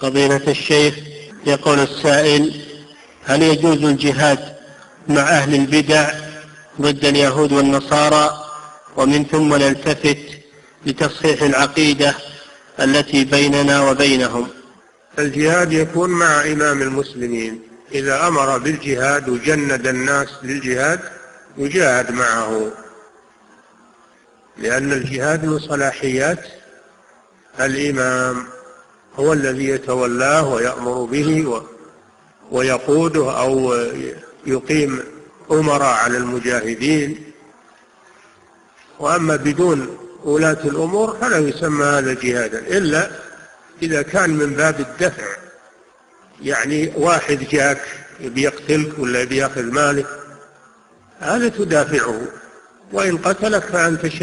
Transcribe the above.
فضيلة الشيخ، يقول السائل: هل يجوز الجهاد مع أهل البدع ضد اليهود والنصارى ومن ثم نلتفت لتصحيح العقيدة التي بيننا وبينهم؟ الجهاد يكون مع إمام المسلمين، إذا أمر بالجهاد وجند الناس للجهاد يجاهد معه، لأن الجهاد من صلاحيات الإمام، هو الذي يتولاه ويأمر به ويقوده أو يقيم أمراء على المجاهدين. وأما بدون ولاة الأمور فلا يسمى هذا جهادا، إلا إذا كان من باب الدفع، يعني واحد جاك بيقتلك ولا بيأخذ مالك، هذا تدافعه، وإن قتلك فأنت شهيد.